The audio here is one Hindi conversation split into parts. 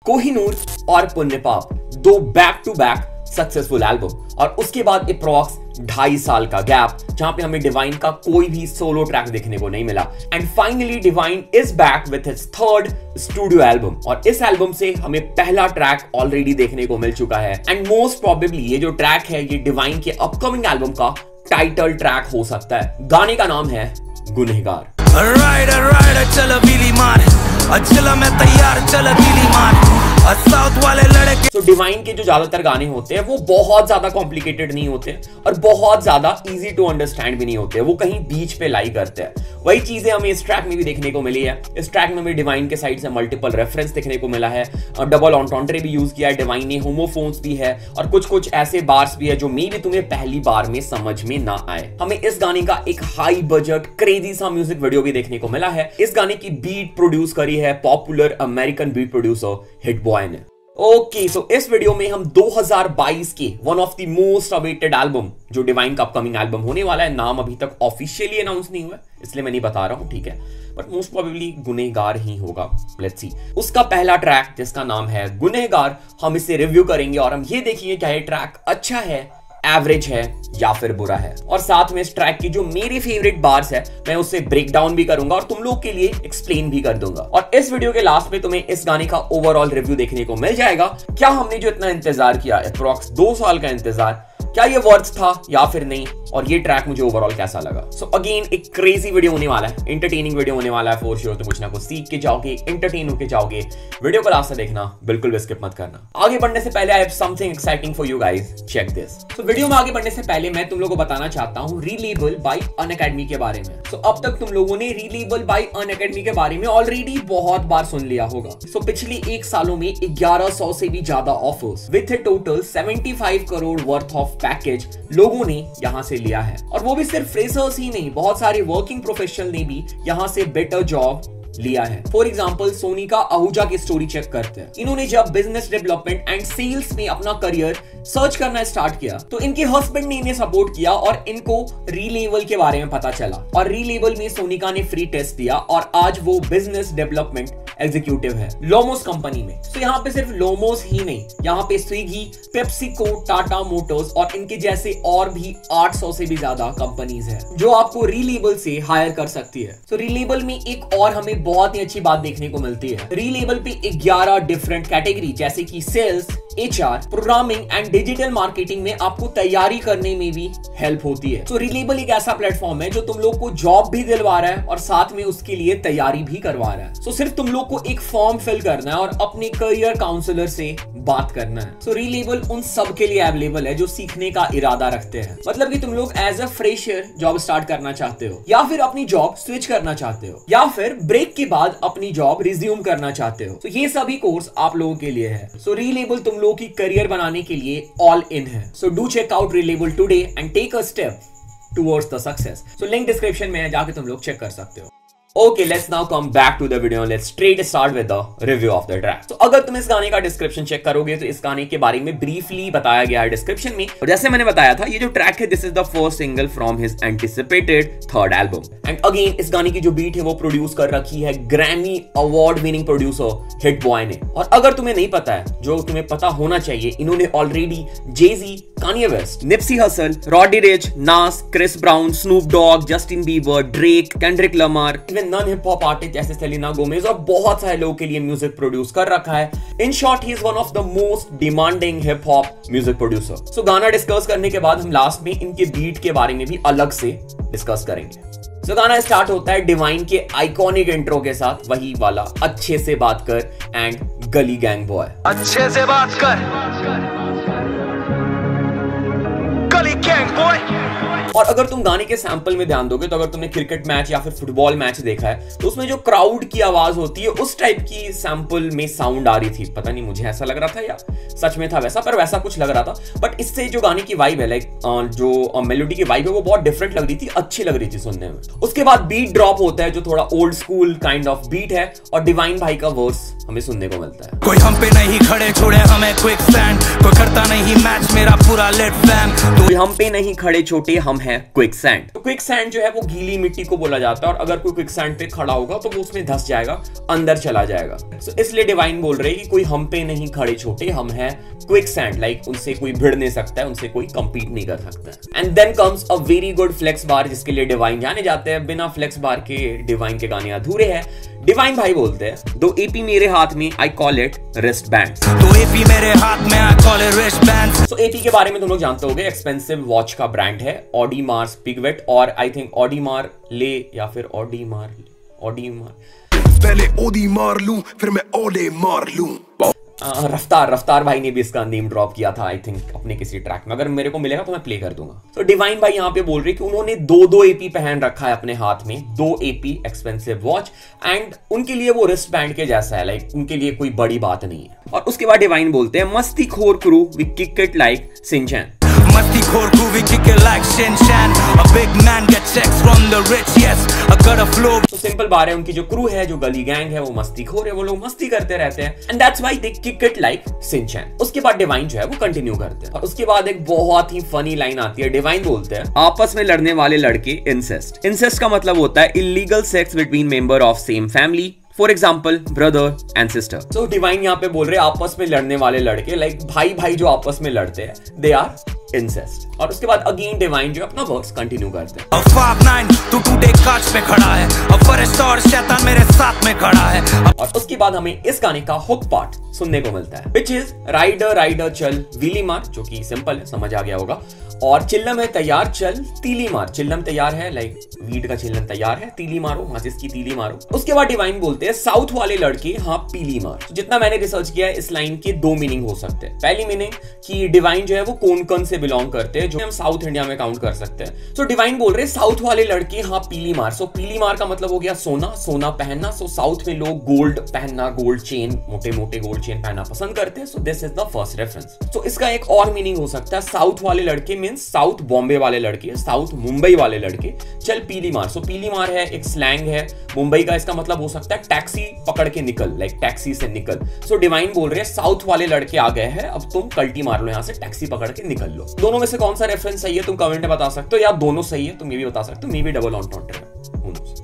कोहिनूर और पुण्य पाप, दो back to back successful album, और उसके बाद अप्रॉक्स 2.5 साल का गैप जहां पे हमें डिवाइन का कोई भी सोलो ट्रैक देखने को नहीं मिला। And finally divine is back with his third studio album, और इस एल्बम से हमें पहला ट्रैक ऑलरेडी देखने को मिल चुका है। एंड मोस्ट प्रोबेबली ये जो ट्रैक है ये डिवाइन के अपकमिंग एल्बम का टाइटल ट्रैक हो सकता है। गाने का नाम है गुनहगार। चलो बिली मार, चलो मैं तैयार, चलो बिली मार। साउथ वाले लड़के। तो डिवाइन के जो ज्यादातर गाने होते हैं वो बहुत ज्यादा कॉम्प्लिकेटेड नहीं होते और बहुत ज्यादा इजी टू अंडरस्टैंड भी नहीं होते, वो कहीं बीच पे लाई करते हैं। वही चीजें हमें इस ट्रैक में भी देखने को मिली है। इस ट्रैक में हमें डिवाइन के साइड से मल्टीपल रेफरेंस देखने को मिला है, डबल ऑन्टॉन्ट्रे भी यूज किया है डिवाइन ने, होमोफोन्स भी है, और कुछ ऐसे बार्स भी है जो मे भी तुम्हें पहली बार में समझ में ना आए। हमें इस गाने का एक हाई बजट क्रेजी सा म्यूजिक वीडियो भी देखने को मिला है। इस गाने की बीट प्रोड्यूस करी है popular American beat producer Hit Boy ने। ओके, सो इस वीडियो में हम 2022 के one of the most awaited album, जो डिवाइन का अपकमिंग एल्बम होने वाला है, नाम अभी तक ऑफिशियली अनाउंस नहीं हुआ है इसलिए मैं नहीं बता रहा हूं, ठीक है, बट मोस्ट प्रोबेबली गुनहगार ही होगा। Let's see. उसका पहला ट्रैक जिसका नाम है गुनहगार, हम इसे रिव्यू करेंगे और हम ये देखेंगे क्या ये ट्रैक अच्छा है, एवरेज है या फिर बुरा है। और साथ में इस ट्रैक की जो मेरी फेवरेट बार्स है मैं उससे ब्रेक डाउन भी करूंगा और तुम लोग के लिए एक्सप्लेन भी कर दूंगा। और इस वीडियो के लास्ट में तुम्हें इस गाने का ओवरऑल रिव्यू देखने को मिल जाएगा। क्या हमने जो इतना इंतजार किया, अप्रॉक्स 2 साल का इंतजार, क्या ये वर्थ था या फिर नहीं, और ये ट्रैक मुझे ओवरऑल कैसा लगा। सो अगेन एक क्रेजी वीडियो होने वाला है, इंटरटेनिंग वीडियो होने वाला है फॉर श्योर। तो कुछ ना कुछ सीख के जाओगे, एंटरटेन होके जाओगे। वीडियो को लास्ट तक देखना, बिल्कुल भी स्किप मत करना। आगे बढ़ने से पहले I have something exciting for you guys, check this. तो वीडियो में आगे बढ़ने से पहले मैं तुम लोगों को बताना चाहता हूँ रीलेबल बाय अनअकैडमी के बारे में। सो अब तक तुम लोगों ने रीलेबल बाय अनअकैडमी के बारे में ऑलरेडी बहुत बार सुन लिया होगा। सो पिछले 1 सालों में 1100 से भी ज्यादा offers with A total 75 crore worth of package लोगों ने यहां से लिया है। और वो भी सिर्फ फ्रेशर्स ही नहीं, बहुत सारे वर्किंग प्रोफेशनल ने भी यहां से बेटर जॉब लिया है। फॉर एग्जाम्पल सोनिका आहूजा की स्टोरी चेक करते हैं। इन्होंने जब बिजनेस डेवलपमेंट एंड सेल्स में अपना करियर सर्च करना स्टार्ट किया तो इनके हस्बैंड ने इन्हें सपोर्ट किया और इनको रीलेबल के बारे में पता चला, और रीलेबल में सोनिका ने फ्री टेस्ट दिया और आज वो बिजनेस डेवलपमेंट एग्जीक्यूटिव है लोमोस कंपनी में। तो यहाँ पे सिर्फ लोमोस ही नहीं, यहाँ पे स्विगी, पेप्सिको, टाटा मोटर्स और इनके जैसे और भी 800 से भी ज्यादा कंपनीज है जो आपको रीलेबल से हायर कर सकती है। तो रीलेबल में एक और हमें बहुत ही अच्छी बात देखने को मिलती है। रीलेबल पे 11 डिफरेंट कैटेगरी जैसे कि sales, HR, programming and digital marketing में आपको तैयारी करने में भी हेल्प होती है। तो रीलेबल एक ऐसा प्लेटफॉर्म है जो तुम लोग को जॉब भी दिलवा रहा है और साथ में उसके लिए तैयारी भी करवा रहा है। तो सिर्फ तुम लोग को एक फॉर्म फिल करना है और अपने करियर काउंसलर से बात करना है। तो रीलेबल उन सब के लिए अवेलेबल है जो सीखने का इरादा रखते हैं। मतलब कि तुम लोग as a fresher job start करना चाहते हो, या फिर अपनी जॉब स्विच करना चाहते हो, या फिर ब्रेक के बाद अपनी जॉब रिज्यूम करना चाहते हो, तो ये सभी कोर्स आप लोगों के लिए है। सो रीलेबल तुम लोगों की करियर बनाने के लिए ऑल इन है। सो डू चेक आउट रीलेबल today and take a step towards the success. So link description में है, जाके तुम लोग चेक कर सकते हो। Okay, let's now come back to the video. Let's straight start with the review of the track. So अगर तुम इस गाने का डिस्क्रिप्शन चेक करोगे तो इस गाने के बारे में ब्रीफली बताया गया है डिस्क्रिप्शन में। और जैसे मैंने बताया था, ये जो ट्रैक है this is the first single from his anticipated third album. And again इस गाने की जो बीट है वो प्रोड्यूस कर रखी है Grammy award winning producer Hit Boy ने। और अगर तुम्हें नहीं पता है, जो तुम्हें पता होना चाहिए, इन्होंने already Jay Z, Kanye West, Nipsey Hussle, Roddy Ricch, Nas, Chris Brown, Snoop Dogg, Justin Bieber, Drake, Kendrick Lamar, non hip hop artist जैसे सेलेना गोमेज और बहुत सारे लोगों के लिए म्यूजिक प्रोड्यूस कर रखा है। In short he is one of the most demanding hip hop music producer. सो गाना डिस्कस करने के बाद हम लास्ट में इनके बीट के बारे में भी अलग से डिस्कस करेंगे। सो गाना स्टार्ट होता है डिवाइन के आइकॉनिक इंट्रो के साथ, वही वाला अच्छे से बात कर एंड गली गैंग बॉय। अच्छे से बात कर, गली गैंग बॉय। और अगर तुम गाने के सैंपल में ध्यान दोगे तो अगर तुमने क्रिकेट मैच या फिर फुटबॉल मैच देखा है तो उसमें जो क्राउड की आवाज होती है उस टाइप की सैंपल में साउंड आ रही थी। पता नहीं मुझे ऐसा लग रहा था या सच में था वैसा, पर वैसा कुछ लग रहा था। बट इससे जो गाने की वाइब है, लाइक जो मेलोडी की वाइब है वो बहुत डिफरेंट लग रही थी, अच्छी लग रही थी सुनने में। उसके बाद बीट ड्रॉप होता है जो थोड़ा old school kind of beat है और डिवाइन भाई का वर्स हमें सुनने को मिलता है। कोई हम पे नहीं खड़े छोड़े हमें क्विक सैंड, कोई करता नहीं मैच मेरा पूरा लेट फैम। कोई हम पे नहीं खड़े छोटे हम हैं क्विक सैंड। तो क्विक सैंड जो है वो गीली मिट्टी को बोला जाता है और अगर कोई क्विक सैंड पे खड़ा होगा तो वो उसमें धंस जाएगा, अंदर चला जाएगा। So, इसलिए डिवाइन बोल रहे हैं कि कोई हम पे नहीं खड़े छोटे हम हैं क्विक सैंड, लाइक उनसे कोई भिड़ नहीं सकता है, उनसे कोई कंपीट नहीं कर सकता है। And then comes a very good flex bar जिसके लिए डिवाइन जाने जाते हैं। बिना फ्लेक्स बार के डिवाइन के गाने अधूरे हैं। डिवाइन भाई बोलते हैं, दो एपी मेरे हाथ में I call it wrist band. तो एपी मेरे हाथ में I call it wrist band. So AP के बारे में तुम लोग जानते होगे, एक्सपेंसिव वॉच का ब्रांड है ऑडीमार पिगवेट, और आई थिंक ऑडीमार ले या फिर ऑडीमार पहले ओडी मार लूं फिर मैं ओडे मार लूं। रफ्तार भाई ने भी इसका नेम ड्रॉप किया था आई थिंक अपने किसी ट्रैक में, अगर मेरे को मिलेगा तो मैं प्ले कर दूंगा। तो डिवाइन भाई यहाँ पे बोल रहे कि उन्होंने दो एपी पहन रखा है अपने हाथ में, 2 एपी एक्सपेंसिव वॉच, एंड उनके लिए वो रिस्ट बैंड के जैसा है, लाइक उनके लिए कोई बड़ी बात नहीं है। और उसके बाद डिवाइन बोलते हैं, Mastikhor crew we kick it like Shinchan. Mastikhor crew we kick it like Shinchan, a big man gets checks from the rich, yes I got a flow. तो सिंपल बात है, उनकी जो क्रू है, जो गली गैंग है, वो मस्ती खोर है, वो लोग मस्ती करते रहते हैं, and that's why they kick it like Shinchan. उसके बाद डिवाइन जो है वो कंटिन्यू करते हैं और उसके बाद एक बहुत ही फनी लाइन आती है। डिवाइन बोलते हैं, आपस में लड़ने वाले लड़के इंसेस्ट। इंसेस्ट का मतलब होता है illegal sex between member of same family, for example brother and sister. तो डिवाइन यहाँ पे बोल रहे हैं आपस में लड़ने वाले लड़के, लाइक भाई जो आपस में लड़ते हैं, दे आर इंसेस्ट। और उसके बाद अगेन डिवाइन जो अपना वर्स कंटिन्यू करते हैं। 5-9 तू टूटे कांच पे खड़ा है, अब फरिश्ता और शैतान मेरे साथ में खड़ा है। और उसके बाद हमें इस गाने का हुक पार्ट सुनने को मिलता है, विच इज राइडर चल व्हीली मार, जो कि सिंपल है, समझ आ गया होगा, और चिल्लम है तैयार चल तीली मार। चिल्लम तैयार है, लाइक वीड का चिल्लम तैयार है, तीली मारो माचिस की तीली मारो। उसके बाद डिवाइन बोलते हैं, साउथ वाले लड़के हाँ पीली मार। तो जितना मैंने रिसर्च किया है, इस लाइन के 2 मीनिंग हो सकते हैं। पहली मीनिंग कि डिवाइन जो है वो कोंकण से बिलोंग करते हैं, जो हम साउथ इंडिया में काउंट कर सकते हैं। सो डिवाइन बोल रहे हैं साउथ वाले लड़के हाँ पीली मार। सो पीली मार का मतलब हो गया सोना पहनना। सो साउथ में लोग गोल्ड पहनना, गोल्ड चेन, मोटे गोल्ड चेन पहनना पसंद करते हैं। So this is the first reference. सो इसका एक और मीनिंग हो सकता है, साउथ वाले लड़के मींस साउथ बॉम्बे वाले लड़के, साउथ मुंबई वाले लड़के चल पीली मार। सो पीली मार है एक स्लैंग है मुंबई का, इसका मतलब हो सकता है टैक्सी पकड़ के निकल, लाइक टैक्सी से निकल। सो डिवाइन बोल रहे हैं साउथ वाले लड़के आ गए हैं, अब तुम कल्टी मार लो, यहां से टैक्सी पकड़ के निकल लो। दोनों में से कौन सा रेफरेंस सही है तुम कमेंट में बता सकते हो, या दोनों सही है तुम ये भी बता सकते हो, मे बी डबल ऑन्टेंटे है।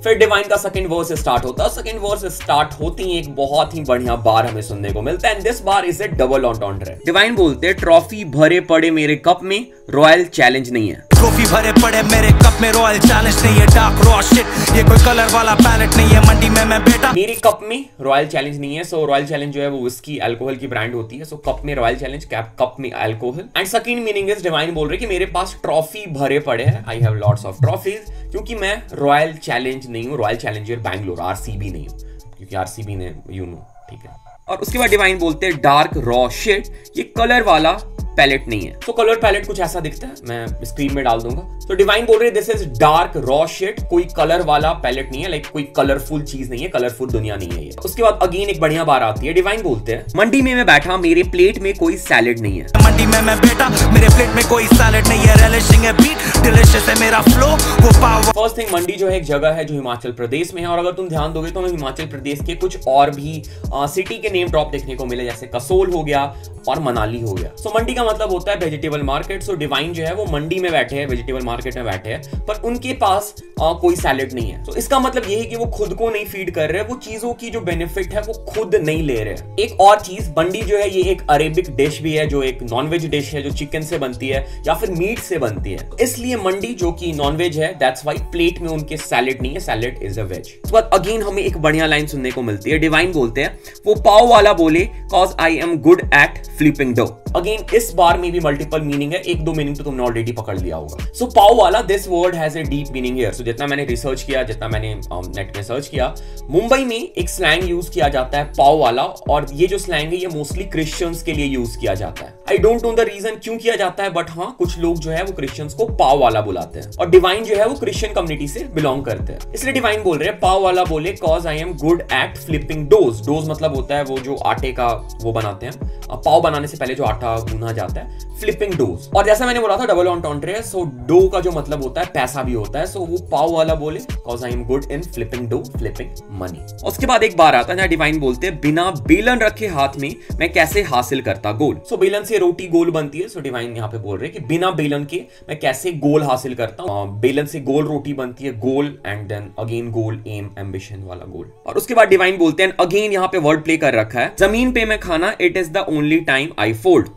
फिर डिवाइन का सेकंड वर्स स्टार्ट होता है। सेकंड वर्स स्टार्ट होती है एक बहुत ही बढ़िया बार हमें सुनने को मिलता है, and this bar is a double entendre. Divine बोलते हैं, ट्रॉफी भरे पड़े मेरे कप में, रॉयल चैलेंज नहीं है। ट्रॉफी भरे पड़े मेरे कप में, रॉयल चैलेंज नहीं है, डार्क रॉ शिट, ये कोई कलर वाला पैलेट नहीं है, मंडी में मैं बेटा। मेरे कप में रॉयल चैलेंज नहीं है। सो रॉयल चैलेंज जो है वो विस्की अल्कोहल की ब्रांड होती है। सो कप में रॉयल चैलेंज, कप में alcohol. And second meaning is divine बोल रहे कि मेरे पास ट्रॉफी भरे पड़े हैं, I have lots of trophies, क्योंकि मैं रॉयल चैलेंज नहीं हूँ, रॉयल चैलेंजर बैंगलोर आरसीबी नहीं हूँ, क्योंकि आरसीबी ने यू नो, ठीक है। और उसके बाद डिवाइन बोलते हैं, डार्क रॉ शिट, ये कलर वाला पैलेट नहीं है। तो कलर पैलेट कुछ ऐसा दिखता है, मैं स्क्रीन में डाल दूंगा। तो डिवाइन बोल रहे हैं this is dark raw shit, कोई कलर वाला पैलेट नहीं है, लाइक कोई कलरफुल चीज नहीं है, कलरफुल दुनिया नहीं है ये। उसके बाद अगेन एक बढ़िया बार आती है। डिवाइन बोलते हैं, मंडी में मैं बैठा, मेरे प्लेट में कोई सैलेड नहीं है। मंडी में मैं बेटा, मेरे प्लेट में कोई सैलेड नहीं है, रिलिशिंग है बीट, डिलीशियस है मेरा फ्लो, वो पावर। फर्स्ट थिंग, मंडी जो है एक जगह है जो हिमाचल प्रदेश में है, और अगर तुम ध्यान दोगे तो हमें हिमाचल प्रदेश के कुछ और भी सिटी के नेम ड्रॉप देखने को मिले, जैसे कसोल हो गया और मनाली हो गया। सो मंडी का मतलब होता है वेजिटेबल मार्केट। सो डिवाइन जो है वो मंडी में बैठे हैं, वेजिटेबल मार्केट में बैठे हैं, पर उनके पास कोई सैलेड नहीं है। तो इसका मतलब ये है कि वो खुद को नहीं फीड कर रहे हैं, वो चीजों की जो बेनिफिट है वो खुद नहीं ले रहे हैं। एक और चीज, मंडी जो है ये एक अरेबिक डिश भी है, जो एक नॉनवेज डिश है, जो चिकन से बनती है या फिर मीट से बनती है। इसलिए मंडी जो कि नॉनवेज है, दैट्स व्हाई प्लेट में उनके सैलेड नहीं है, सैलेड इज अ वेज। उसके बाद अगेन हमें एक बढ़िया लाइन सुनने को मिलती है। डिवाइन बोलते हैं, वो पाव वाला बोले cause I am good at flipping dough. Again इस बार में भी मल्टीपल मीनिंग है, 1-2 मीनिंग तो तुमने ऑलरेडी पकड़ लिया होगा। सो पाव वाला, this word has a deep meaning here. So जितना मैंने रिसर्च किया, जितना मैंने नेट में सर्च किया, मुंबई में एक स्लैंग यूज किया जाता है पाव वाला, और ये जो स्लैंग है ये मोस्टली क्रिश्चियंस के लिए यूज किया जाता है। I don't know the reason क्यों किया जाता है, बट हाँ कुछ लोग जो है वो क्रिश्चियंस को पाव वाला बुलाते हैं, और डिवाइन जो है वो क्रिश्चियन कम्युनिटी से बिलोंग करते हैं, इसलिए डिवाइन बोल रहे हैं पाव वाला बोले cause I am good at flipping dose. Dose मतलब होता है वो जो आटे का वो बनाते हैं, पाव बनाने से पहले जो आटा गूंथा जाता है, फ्लिपिंग डोज। और जैसा मैंने बोला था डबल एंटोंट्रे है, सो डो का जो मतलब होता है पैसा भी होता है, सो वो पाव वाला बोले cause I am good in flipping dough, flipping money. उसके बाद एक बार आता है जहां डिवाइन बोलते हैं बिना बेलन रखे हाथ में मैं कैसे हासिल करता गोल। सो बेलन से रोटी गोल बनती है, सो डिवाइन यहाँ पे बोल रहे हैं कि बिना बेलन के मैं कैसे गोल हासिल करता हूँ। बेलन से गोल रोटी बनती है, गोल एंड देन अगेन गोल, एम, एम्बिशन वाला गोल। और उसके बाद डिवाइन बोलते हैं अगेन यहाँ पे वर्ड प्ले कर रखा है, जमीन पे मैं खाना it is the only time I fold.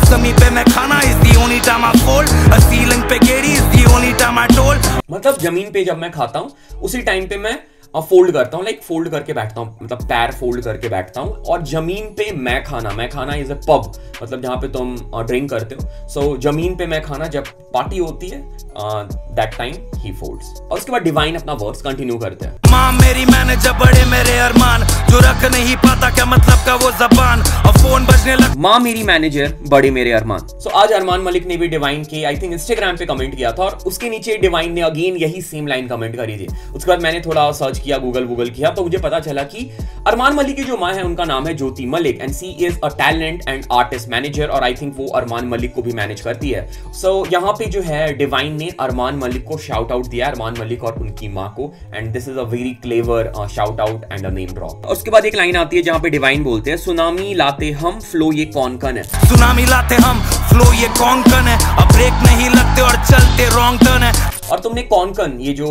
जमीन पे मैं खाना is the only time I fold, ceiling पे गेड़ी is the only time I told। मतलब जमीन पे जब मैं खाता हूँ उसी टाइम पे मैं फोल्ड करता हूँ, लाइक फोल्ड करके बैठता हूँ, मतलब पैर फोल्ड करके बैठता हूँ। और जमीन पे मैं खाना इज अ पब, मतलब जहाँ पे तुम ड्रिंक करते हो। सो जमीन पे मैं खाना जब पार्टी होती है दैट टाइम ही फोल्ड्स। और उसके बाद डिवाइन अपना वर्स कंटिन्यू करते हैं। माँ मेरी मैनेजर बड़े मेरे अरमान, जो रख नहीं पाता क्या मतलब का वो जबान, और फोन बजने लग। माँ मेरी मैनेजर बड़े मेरे अरमान। सो आज अरमान मलिक ने भी डिवाइन के आई थिंक इंस्टाग्राम पे कमेंट किया था, और उसके नीचे डिवाइन ने अगेन यही सेम लाइन कमेंट करी थी। उसके बाद मैंने थोड़ा सर्च किया, गूगल किया, तो मुझे पता चला कि अरमान मलिक की जो माँ है उनका नाम है Jyoti Malik, and she is a talent and artist manager, और आई थिंक वो अरमान मलिक को भी मैनेज करती है। सो यहाँ पे जो है डिवाइन ने अरमान मलिक को शाउट आउट दिया, अरमान मलिक और उनकी माँ को, and this is a very clever shout out and a name drop. उसके बाद एक लाइन आती है जहां पे डिवाइन बोलते हैं सुनामी लाते हम फ्लो ये कौन कन है। सुनामी लाते हम फ्लो ये कौन कन है, अब ब्रेक नहीं लगते और चलते रॉन्ग टर्न है। और तुमने कॉनकन ये जो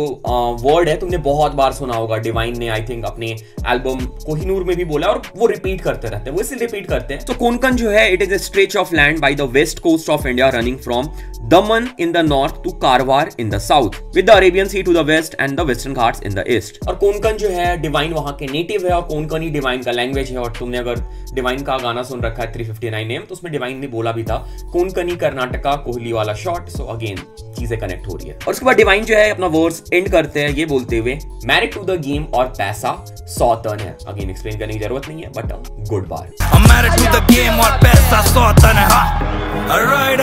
वर्ड है तुमने बहुत बार सुना होगा, डिवाइन ने आई थिंक अपने एल्बम कोहिनूर में भी बोला, और वो रिपीट करते रहते हैं, वो इसलिए रिपीट करते हैं। तो कोंकण जो है it is a stretch of land by the west coast of India running from Daman in the north to Karwar in the south with the Arabian Sea to the west and the Western Ghats in the east. और कोंकण जो है डिवाइन वहां के नेटिव है, और कोंकणी डिवाइन का लैंग्वेज है। और तुमने अगर डिवाइन का गाना सुन रखा है 359 AM, तो उसमें डिवाइन ने बोला भी था कोंकणी कर्नाटका कोहली वाला शॉट। सो अगेन चीजें कनेक्ट हो रही है। और उसके बाद डिवाइन जो है अपना वर्स एंड करते हैं ये बोलते हुए मैरिड टू द गेम और पैसा 100 टन है। अगेन एक्सप्लेन करने की जरूरत नहीं है, but good bar. Married to the game और पैसा 100 टन है। Alright,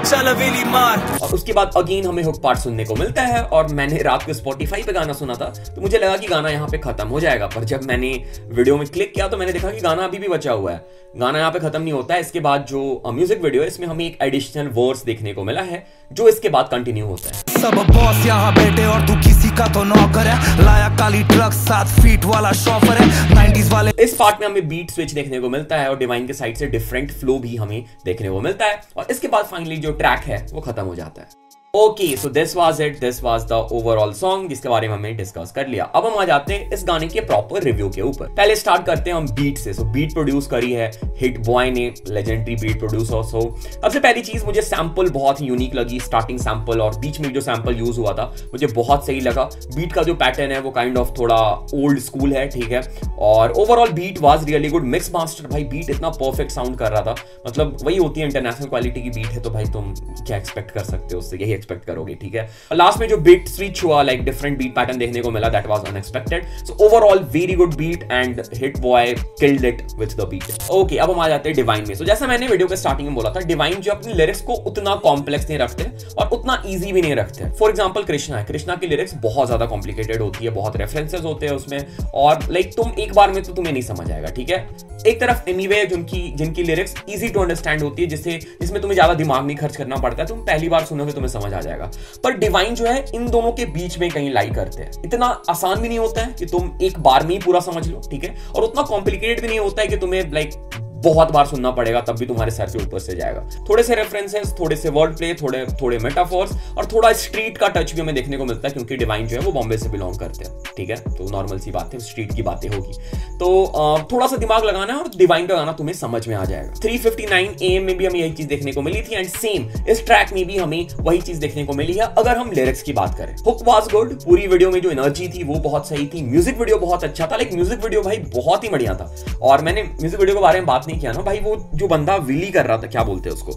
चल अवेली मार। और उसके बाद अगेन हमें हुक पार्ट सुनने को मिलता है, और मैंने रात को स्पॉटिफाई पे गाना सुना था, तो मुझे लगा कि गाना यहाँ पे खत्म हो जाएगा, पर जब मैंने वीडियो में क्लिक किया तो मैंने देखा कि गाना अभी भी बचा हुआ है, गाना यहाँ पे खत्म नहीं होता है। इसके बाद जो म्यूजिक वीडियो है इसमें हमें एक एडिशनल वर्स देखने को मिला है जो इसके बाद कंटिन्यू होता है। सब बॉस यहाँ बैठे और तू किसी का तो नौकर है, लाया काली ट्रक 7 फीट वाला शॉफर है 90s वाले। इस पार्ट में हमें बीट स्विच देखने को मिलता है, और डिवाइन के साइड से डिफरेंट फ्लो भी हमें देखने को मिलता है, और इसके बाद फाइनली जो ट्रैक है वो खत्म हो जाता है। Okay, so this was it, this was the overall song जिसके बारे में हमने डिस्कस कर लिया। अब हम आ जाते हैं इस गाने के प्रॉपर रिव्यू के ऊपर। पहले स्टार्ट करते हैं हम बीट से। सो बीट प्रोड्यूस करी है हिट बॉय ने, लेजेंडरी बीट प्रोड्यूसर। सो सबसे पहली चीज मुझे सैंपल बहुत ही यूनिक लगी, स्टार्टिंग सैंपल और बीच में जो सैंपल यूज हुआ था मुझे बहुत सही लगा। बीट का जो पैटर्न है वो काइंड ऑफ थोड़ा ओल्ड स्कूल है, ठीक है, और overall beat was really good. Mix master भाई बीट इतना परफेक्ट साउंड कर रहा था, मतलब वही होती है इंटरनेशनल क्वालिटी की बीट है, तो भाई तुम क्या एक्सपेक्ट कर सकते हो उससे, यही एक्सपेक्ट करोगे, ठीक है। लास्ट में जो बीट स्विच हुआ, लाइक डिफरेंट बीट पैटर्न देखने को मिला, that was unexpected. So overall very good beat and Hit Boy killed it with the beat. Okay, अब हम आ जाते हैं डिवाइन में। सो जैसा मैंने वीडियो के स्टार्टिंग में बोला था, डिवाइन जो अपनी लिरिक्स को उतना कॉम्प्लेक्स नहीं रखते और उतना इजी भी नहीं रखते। फॉर एग्जांपल कृष्णा है, कृष्णा की लिरिक्स बहुत ज्यादा कॉम्प्लिकेटेड होती है, बहुत रेफरेंसेस होते हैं उसमें, और लाइक तुम एक बार में तो तुम्हें नहीं समझ आएगा, ठीक है। एक तरफ एमीवे जिनकी लिरिक्स इजी टू अंडरस्टैंड होती है, जिसमें तुम्हें ज्यादा दिमाग नहीं खर्च करना पड़ता है, तुम पहली बार सुनोगे तुम्हें समझ आ जाएगा। पर डिवाइन जो है इन दोनों के बीच में कहीं लाई करते हैं। इतना आसान भी नहीं होता है कि तुम एक बार में ही पूरा समझ लो, ठीक है, और उतना कॉम्प्लिकेटेड भी नहीं होता है कि तुम्हें लाइक बहुत बार सुनना पड़ेगा तब भी तुम्हारे सर के ऊपर से जाएगा। थोड़े से रेफरेंसेस, थोड़े से वर्ड प्ले, थोड़े मेटाफोर्स और थोड़ा स्ट्रीट का टच भी हमें देखने को मिलता है, क्योंकि डिवाइन जो है वो बॉम्बे से बिलोंग करते हैं, ठीक है, तो नॉर्मल सी बात है, स्ट्रीट की बातें होगी। तो थोड़ा सा दिमाग लगाना है और डिवाइन का गाना तुम्हें समझ में आ जाएगा। 359 AM में भी हमें यही चीज देखने को मिली थी, एंड सेम इस ट्रैक में भी हमें वही चीज देखने को मिली है। अगर हम लिरिक्स की बात करें, हुक वाज गुड, पूरी वीडियो में जो एनर्जी थी वो बहुत सही थी। म्यूजिक वीडियो बहुत अच्छा था, लाइक म्यूजिक वीडियो भाई बहुत ही बढ़िया था। और मैंने म्यूजिक वीडियो के बारे में बात नहीं किया ना भाई, वो जो बंदा विली कर रहा था, क्या बोलते हैं उसको,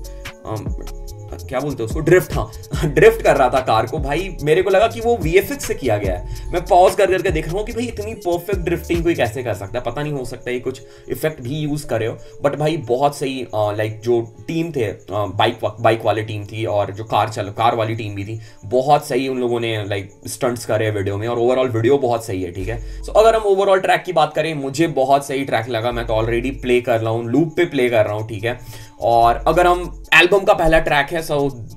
क्या बोलते हैं उसको, ड्रिफ्ट, हाँ ड्रिफ्ट कर रहा था कार को भाई। मेरे को लगा कि वो VFX से किया गया है। मैं पॉज कर करके देख रहा हूँ कि भाई इतनी परफेक्ट ड्रिफ्टिंग कोई कैसे कर सकता है, पता नहीं, हो सकता है कुछ इफेक्ट भी यूज करे हो, बट भाई बहुत सही। लाइक जो टीम थे, बाइक वाली टीम थी और जो कार वाली टीम भी थी, बहुत सही उन लोगों ने लाइक स्टंट्स करे वीडियो में, और ओवरऑल वीडियो बहुत सही है, ठीक है। सो अगर हम ओवरऑल ट्रैक की बात करें, मुझे बहुत सही ट्रैक लगा। मैं तो ऑलरेडी प्ले कर रहा हूँ, लूप पे प्ले कर रहा हूँ, ठीक है। और अगर हम एल्बम का पहला ट्रैक है, सो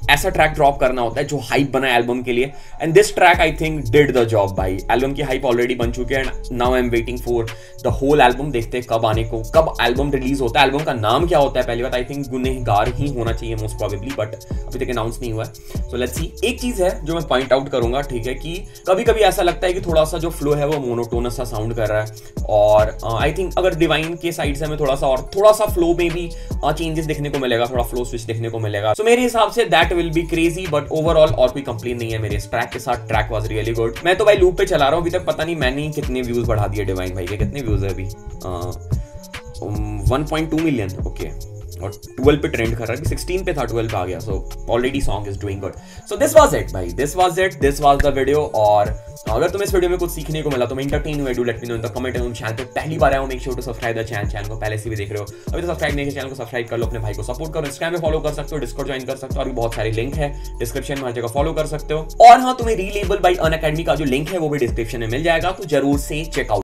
ऐसा ट्रैक ड्रॉप करना होता है जो हाइप बना एल्बम के लिए, and this track I think did the job भाई। एल्बम की हाइप ऑलरेडी बन चुकी है, and now I am waiting for the whole album. देखते हैं कब आने को, कब एल्बम रिलीज होता है, एल्बम का नाम क्या होता है। पहली बात, आई थिंक गुनहगार ही होना चाहिए मोस्ट प्रोबेबली, बट अभी तक अनाउंस नहीं हुआ है। So let's see. एक चीज है जो मैं पॉइंट आउट करूंगा, ठीक है, कि कभी कभी ऐसा लगता है कि थोड़ा सा जो फ्लो है वो मोनोटोनस सा साउंड कर रहा है, और आई थिंक अगर डिवाइन के साइड से हमें थोड़ा सा फ्लो में भी चेंजेस देखने को मिलेगा, थोड़ा फ्लो स्विच देखने को मिलेगा। सो मेरे हिसाब say that will be crazy, but overall और कोई कंप्लेन नहीं है मेरे इस ट्रैक के साथ। Track was really good. मैं तो भाई लूप पे चला रहा हूँ अभी तक, पता नहीं मैंने कितने व्यूज बढ़ा दिए डिवाइन भाई के। कितने व्यूज है अभी? 1.2 मिलियन, ओके। और 12 पे ट्रेंड कर रहा है, 16 पे था, 12 पे आ गया। So already song is doing good. So this was it भाई, दिस वाज द वीडियो। और अगर तुम्हें इस वीडियो में कुछ सीखने को मिला तो मैं एंटरटेन हुए, do let me know in the comment. And channel पे पहली बार आया हूं, make sure to subscribe the channel को पहले से भी देख रहे हो, अभी तो सब्सक्राइब नहीं किया चैनल को सब्सक्राइब कर लो, अपने भाई को सपोर्ट करो। इंस्टाग्राम पे फॉलो कर सकते हो, डिस्कॉर्ड ज्वाइन कर सकते हो, और भी बहुत सारे लिंक है डिस्क्रिप्शन में, हर जगह फॉलो कर सकते हो। और हाँ, तुम्हें रीलेबल बाय अनअकैडमी का जो लिंक है वो भी डिस्क्रिप्शन में मिल जाएगा, तो जरूर से चेकआउट